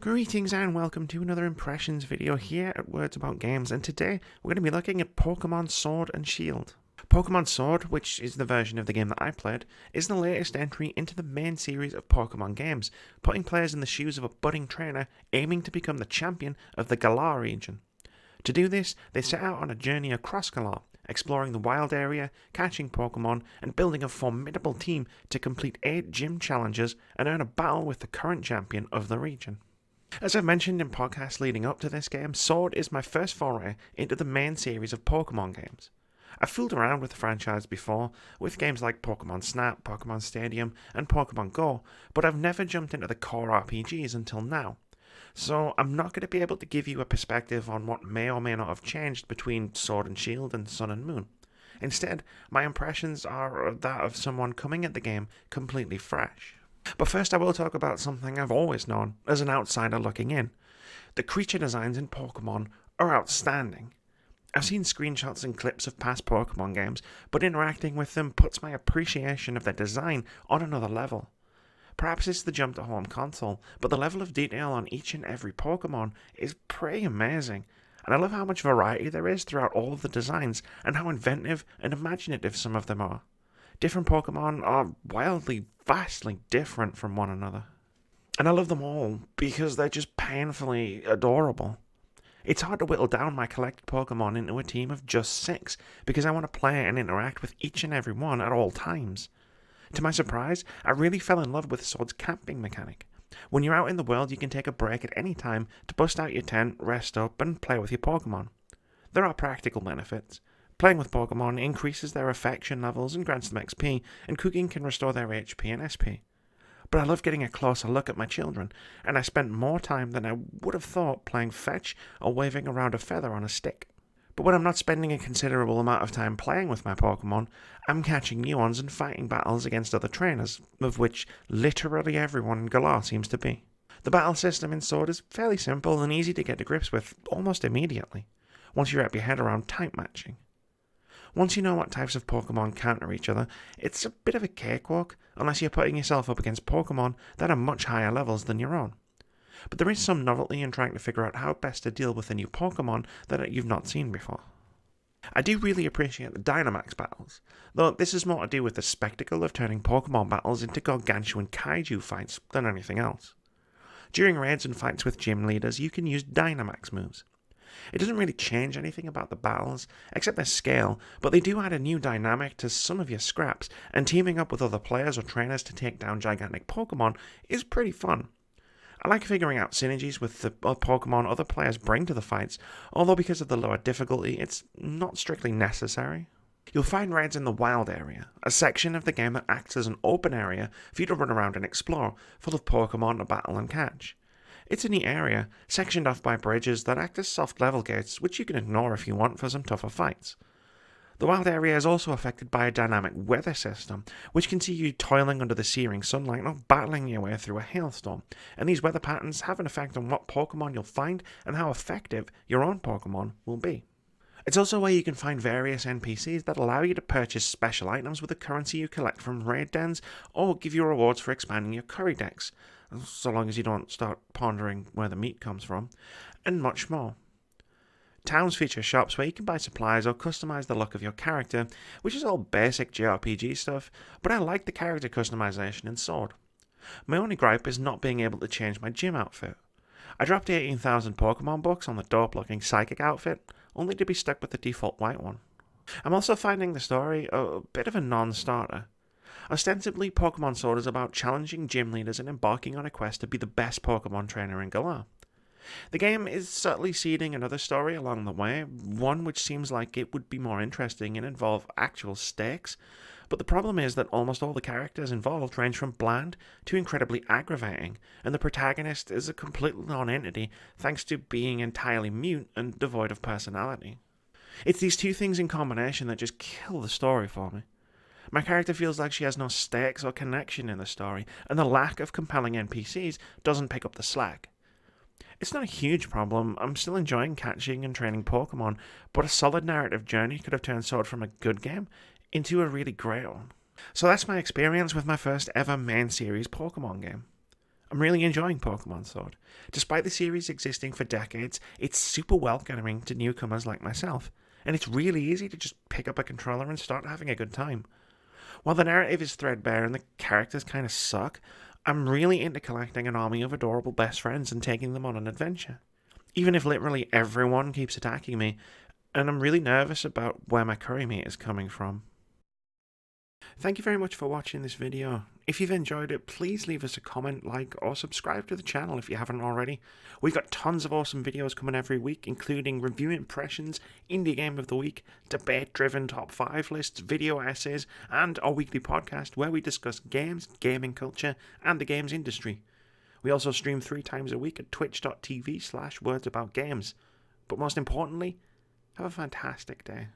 Greetings and welcome to another Impressions video here at Words About Games, and today we're going to be looking at Pokemon Sword and Shield. Pokemon Sword, which is the version of the game that I played, is the latest entry into the main series of Pokemon games, putting players in the shoes of a budding trainer aiming to become the champion of the Galar region. To do this, they set out on a journey across Galar, exploring the wild area, catching Pokemon, and building a formidable team to complete 8 gym challenges and earn a battle with the current champion of the region. As I've mentioned in podcasts leading up to this game, Sword is my first foray into the main series of Pokemon games. I've fooled around with the franchise before, with games like Pokemon Snap, Pokemon Stadium, and Pokemon Go, but I've never jumped into the core RPGs until now. So I'm not going to be able to give you a perspective on what may or may not have changed between Sword and Shield and Sun and Moon. Instead, my impressions are that of someone coming at the game completely fresh. But first I will talk about something I've always known as an outsider looking in. The creature designs in Pokemon are outstanding. I've seen screenshots and clips of past Pokemon games, but interacting with them puts my appreciation of their design on another level. Perhaps it's the jump to home console, but the level of detail on each and every Pokemon is pretty amazing, and I love how much variety there is throughout all of the designs and how inventive and imaginative some of them are. Different Pokemon are wildly, vastly different from one another. And I love them all because they're just painfully adorable. It's hard to whittle down my collected Pokemon into a team of just 6 because I want to play and interact with each and every one at all times. To my surprise, I really fell in love with Sword's camping mechanic. When you're out in the world, you can take a break at any time to bust out your tent, rest up, and play with your Pokemon. There are practical benefits. Playing with Pokemon increases their affection levels and grants them XP, and cooking can restore their HP and SP. But I love getting a closer look at my children, and I spent more time than I would have thought playing fetch or waving around a feather on a stick. But when I'm not spending a considerable amount of time playing with my Pokemon, I'm catching new ones and fighting battles against other trainers, of which literally everyone in Galar seems to be. The battle system in Sword is fairly simple and easy to get to grips with almost immediately, once you wrap your head around type matching. Once you know what types of Pokemon counter each other, it's a bit of a cakewalk, unless you're putting yourself up against Pokemon that are much higher levels than your own. But there is some novelty in trying to figure out how best to deal with a new Pokemon that you've not seen before. I do really appreciate the Dynamax battles, though this is more to do with the spectacle of turning Pokemon battles into gargantuan kaiju fights than anything else. During raids and fights with gym leaders, you can use Dynamax moves. It doesn't really change anything about the battles, except their scale, but they do add a new dynamic to some of your scraps, and teaming up with other players or trainers to take down gigantic Pokemon is pretty fun. I like figuring out synergies with the Pokemon other players bring to the fights, although because of the lower difficulty, it's not strictly necessary. You'll find raids in the Wild Area, a section of the game that acts as an open area for you to run around and explore, full of Pokemon to battle and catch. It's a neat area, sectioned off by bridges that act as soft level gates, which you can ignore if you want for some tougher fights. The wild area is also affected by a dynamic weather system, which can see you toiling under the searing sunlight or battling your way through a hailstorm, and these weather patterns have an effect on what Pokemon you'll find and how effective your own Pokemon will be. It's also where you can find various NPCs that allow you to purchase special items with the currency you collect from raid dens, or give you rewards for expanding your curry decks, so long as you don't start pondering where the meat comes from, and much more. Towns feature shops where you can buy supplies or customize the look of your character, which is all basic JRPG stuff, but I like the character customization in Sword. My only gripe is not being able to change my gym outfit. I dropped 18,000 Pokemon bucks on the dope-looking Psychic outfit, only to be stuck with the default white one. I'm also finding the story a bit of a non-starter. Ostensibly, Pokemon Sword is about challenging gym leaders and embarking on a quest to be the best Pokemon trainer in Galar. The game is subtly seeding another story along the way, one which seems like it would be more interesting and involve actual stakes, but the problem is that almost all the characters involved range from bland to incredibly aggravating, and the protagonist is a complete non-entity thanks to being entirely mute and devoid of personality. It's these two things in combination that just kill the story for me. My character feels like she has no stakes or connection in the story, and the lack of compelling NPCs doesn't pick up the slack. It's not a huge problem, I'm still enjoying catching and training Pokemon, but a solid narrative journey could have turned Sword from a good game into a really great one. So that's my experience with my first ever main series Pokemon game. I'm really enjoying Pokemon Sword. Despite the series existing for decades, it's super welcoming to newcomers like myself, and it's really easy to just pick up a controller and start having a good time. While the narrative is threadbare and the characters kind of suck, I'm really into collecting an army of adorable best friends and taking them on an adventure. Even if literally everyone keeps attacking me, and I'm really nervous about where my curry meat is coming from. Thank you very much for watching this video. If you've enjoyed it, please leave us a comment, like, or subscribe to the channel if you haven't already. We've got tons of awesome videos coming every week, including review impressions, indie game of the week, debate-driven top 5 lists, video essays, and our weekly podcast where we discuss games, gaming culture, and the games industry. We also stream 3 times a week at twitch.tv/wordsaboutgames. But most importantly, have a fantastic day.